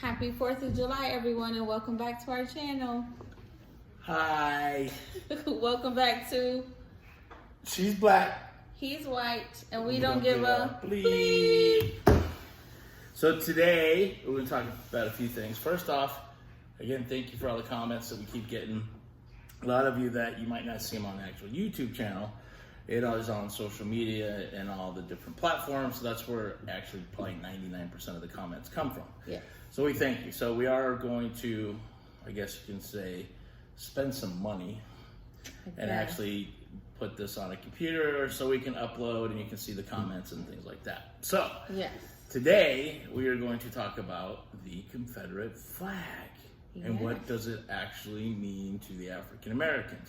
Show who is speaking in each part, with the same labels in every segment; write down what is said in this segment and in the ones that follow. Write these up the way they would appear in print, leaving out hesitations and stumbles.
Speaker 1: Happy 4th of July, everyone, and welcome back to our channel.
Speaker 2: Hi.
Speaker 1: Welcome back to
Speaker 2: She's black.
Speaker 1: He's white, and we don't give a
Speaker 2: bleep. So today, we're going to talk about a few things. First off, again, thank you for all the comments that we keep getting. A lot of you that you might not see them on the actual YouTube channel. It is on social media and all the different platforms. So that's where actually probably 99% of the comments come from.
Speaker 1: Yeah.
Speaker 2: So we thank you. So we are going to, I guess you can say, spend some money and actually put this on a computer so we can upload and you can see the comments and things like that. So
Speaker 1: yes,
Speaker 2: today we are going to talk about the Confederate flag and
Speaker 1: Yes.
Speaker 2: what does it actually mean to the African Americans.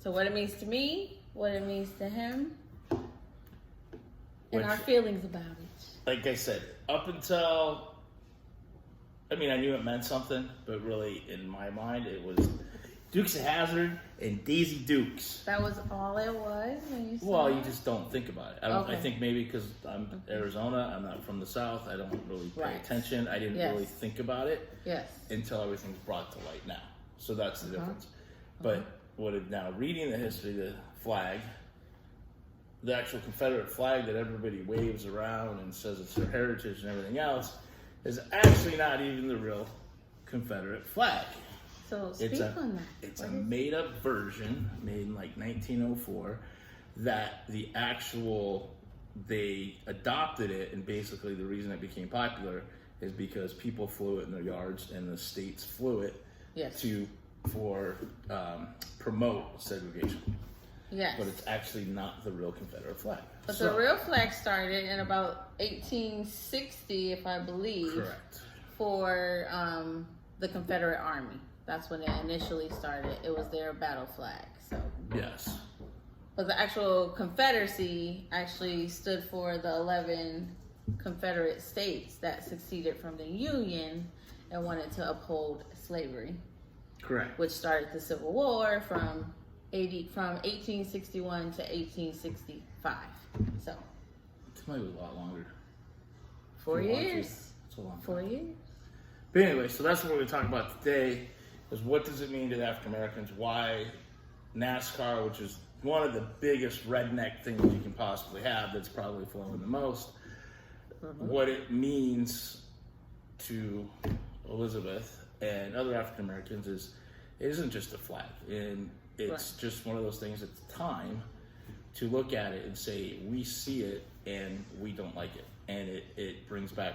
Speaker 1: So what it means to me, what it means to him, and
Speaker 2: Which-
Speaker 1: our feelings about it.
Speaker 2: Like I said, up until, I knew it meant something, but really in my mind it was Dukes of Hazzard and Daisy Dukes.
Speaker 1: That was all it was when you said
Speaker 2: Well, you
Speaker 1: that?
Speaker 2: just don't think about it. I
Speaker 1: Okay.
Speaker 2: think maybe because I'm Arizona, I'm not from the South, I don't really pay
Speaker 1: Right.
Speaker 2: attention. I didn't
Speaker 1: Yes.
Speaker 2: really think about it
Speaker 1: Yes.
Speaker 2: until everything's brought to light now. So that's the difference. But now reading the history of the flag, the actual Confederate flag that everybody waves around and says it's their heritage and everything else, is actually not even the real Confederate flag.
Speaker 1: So speak on that.
Speaker 2: It's
Speaker 1: What
Speaker 2: a
Speaker 1: is-
Speaker 2: made-up version made in like 1904 that they adopted it, and basically the reason it became popular is because people flew it in their yards and the states flew it
Speaker 1: Yes.
Speaker 2: for promote segregation.
Speaker 1: Yes.
Speaker 2: But it's actually not the real Confederate flag.
Speaker 1: But the real flag started in about 1860, if I believe.
Speaker 2: Correct.
Speaker 1: For the Confederate Army. That's when it initially started. It was their battle flag. So,
Speaker 2: Yes.
Speaker 1: but the actual Confederacy actually stood for the 11 Confederate states that seceded from the Union and wanted to uphold slavery,
Speaker 2: Correct.
Speaker 1: which started the Civil War from 1861 to 1865. So,
Speaker 2: It might be a lot longer.
Speaker 1: 4
Speaker 2: If you want to.
Speaker 1: years.
Speaker 2: It's a long time.
Speaker 1: 4 years.
Speaker 2: But anyway, so that's what we're going to talk about today, is what does it mean to the African Americans? Why NASCAR, which is one of the biggest redneck things you can possibly have, that's probably flowing the most, what it means to Elizabeth and other African Americans is it isn't just a flag, and it's just one of those things. It's time to look at it and say we see it and we don't like it, and it brings back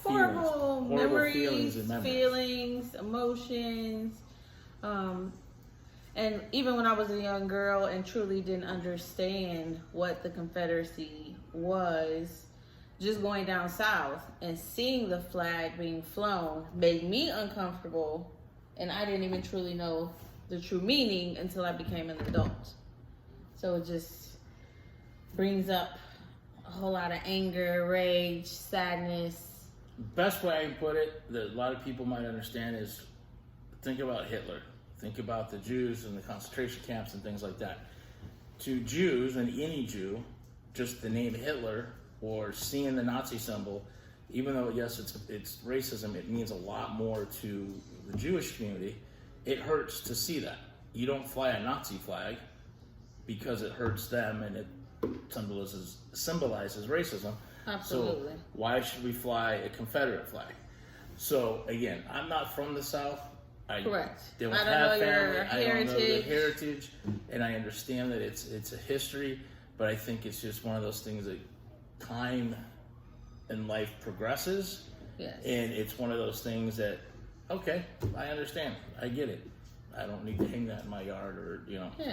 Speaker 1: Horrible memories,
Speaker 2: feelings and memories.
Speaker 1: feelings, emotions. And even when I was a young girl and truly didn't understand what the Confederacy was, just going down south and seeing the flag being flown made me uncomfortable, and I didn't even truly know the true meaning until I became an adult. So it just brings up a whole lot of anger, rage, sadness.
Speaker 2: Best way I can put it that a lot of people might understand is think about Hitler. Think about the Jews and the concentration camps and things like that. To Jews, and any Jew, just the name Hitler or seeing the Nazi symbol, even though yes it's racism, it means a lot more to the Jewish community. It hurts to see that. You don't fly a Nazi flag because it hurts them and it symbolizes racism.
Speaker 1: Absolutely.
Speaker 2: So why should we fly a Confederate flag? So again, I'm not from the South.
Speaker 1: Correct.
Speaker 2: I don't
Speaker 1: know
Speaker 2: have family.
Speaker 1: your
Speaker 2: I don't know the
Speaker 1: heritage.
Speaker 2: heritage, and I understand that it's a history. But I think it's just one of those things that time and life progresses,
Speaker 1: Yes.
Speaker 2: and it's one of those things that okay, I understand. I get it. I don't need to hang that in my yard or
Speaker 1: Yeah.
Speaker 2: things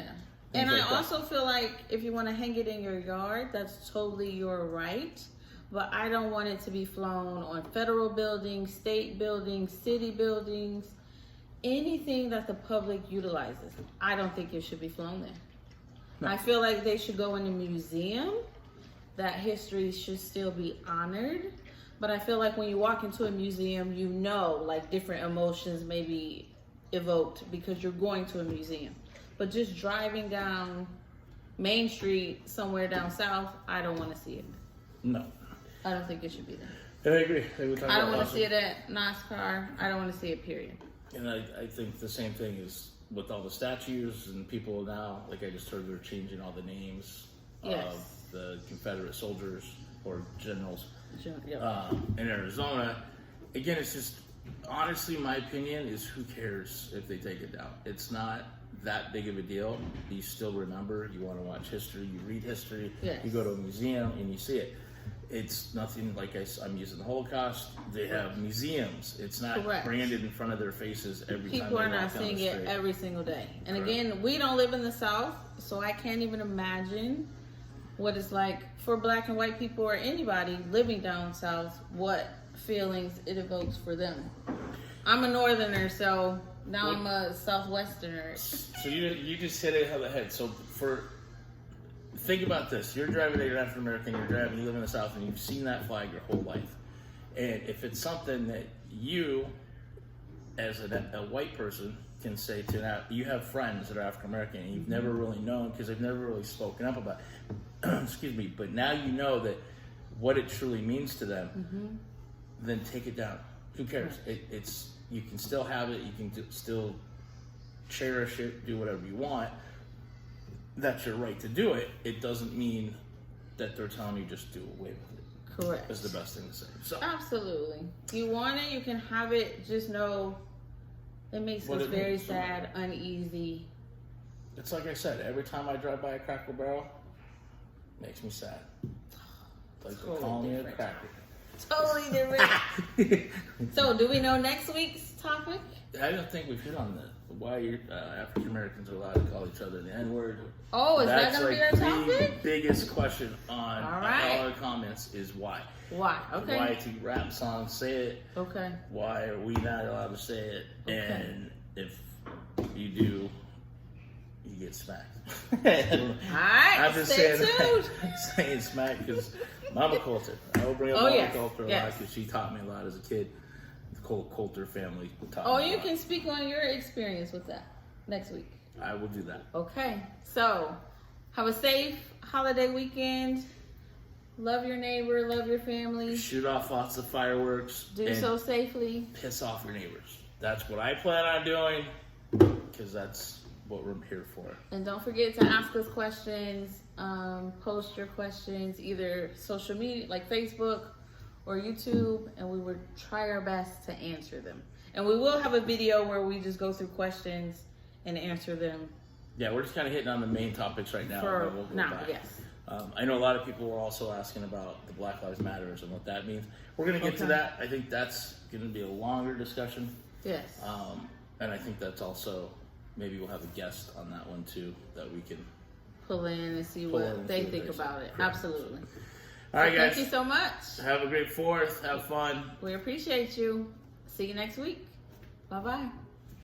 Speaker 1: And I
Speaker 2: like that.
Speaker 1: also feel like if you want to hang it in your yard, that's totally your right. But I don't want it to be flown on federal buildings, state buildings, city buildings, anything that the public utilizes. I don't think it should be flown there.
Speaker 2: No.
Speaker 1: I feel like they should go in a museum. That history should still be honored. But I feel like when you walk into a museum, you know, like different emotions may be evoked because you're going to a museum. But just driving down Main Street somewhere down south, I don't want to see it.
Speaker 2: No.
Speaker 1: I don't think it should be there.
Speaker 2: I agree.
Speaker 1: I don't want to see it at NASCAR. I don't want to see it, period.
Speaker 2: And I think the same thing is with all the statues and people now. Like I just heard they're changing all the names of the Confederate soldiers or generals in Arizona. Again, it's just honestly, my opinion is who cares if they take it down? It's not that big of a deal. You still remember. You want to watch history. You read history. You go to a museum and you see it. It's nothing like I'm using the Holocaust. They have museums. It's not branded in front of their faces every time.
Speaker 1: People are not seeing it every single day. And again, we don't live in the South, so I can't even imagine what it's like for Black and white people or anybody living down South, what feelings it evokes for them. I'm a Northerner, so now I'm a Southwesterner.
Speaker 2: So you just hit it on the head. So think about this. You're driving, you're African American, you live in the South, and you've seen that flag your whole life. And if it's something that you, as a white person, can say to you have friends that are African American, and you've never really known because they've never really spoken up about it. Excuse me. But now you know that what it truly means to them, then take it down. Who cares? It's you can still have it. You can still cherish it, do whatever you want. That's your right to do it. It doesn't mean that they're telling you just do away with it.
Speaker 1: Correct.
Speaker 2: That's the best thing to say. So,
Speaker 1: absolutely. You want it, you can have it. Just know it makes us very sad, uneasy.
Speaker 2: It's like I said, every time I drive by a Cracker Barrel, it makes me sad. Like
Speaker 1: totally
Speaker 2: they're calling me a cracker.
Speaker 1: Totally different. So, do we know next week's topic?
Speaker 2: I don't think we've hit on why African Americans are allowed to call each other the N-word.
Speaker 1: Oh, is that going to be our topic?
Speaker 2: The biggest question on all our comments is why.
Speaker 1: Why? Okay.
Speaker 2: Why do rap songs say it?
Speaker 1: Okay.
Speaker 2: Why are we not allowed to say it? Okay. And if you do, you get smacked.
Speaker 1: Alright,
Speaker 2: I'm just
Speaker 1: stay tuned.
Speaker 2: saying smack because Mama Coulter. I will bring up Mama Coulter a lot because she taught me a lot as a kid. The Coulter family taught me a lot.
Speaker 1: Can speak on your experience with that next week.
Speaker 2: I will do that.
Speaker 1: Okay, so have a safe holiday weekend. Love your neighbor, love your family.
Speaker 2: Shoot off lots of fireworks.
Speaker 1: Do so safely.
Speaker 2: Piss off your neighbors. That's what I plan on doing because that's what we're here for.
Speaker 1: And don't forget to ask us questions. Post your questions either social media like Facebook or YouTube, and we will try our best to answer them. And we will have a video where we just go through questions and answer them.
Speaker 2: Yeah, we're just kind of hitting on the main topics right now.
Speaker 1: Yes.
Speaker 2: I know a lot of people were also asking about the Black Lives Matters and what that means. We're going to get to that. I think that's going to be a longer discussion.
Speaker 1: Yes.
Speaker 2: And I think that's also, maybe we'll have a guest on that one too that we can
Speaker 1: pull in and see what they think about it. Correct. Absolutely.
Speaker 2: All right, guys.
Speaker 1: Thank you so much.
Speaker 2: Have a great 4th. Have fun.
Speaker 1: We appreciate you. See you next week. Bye-bye.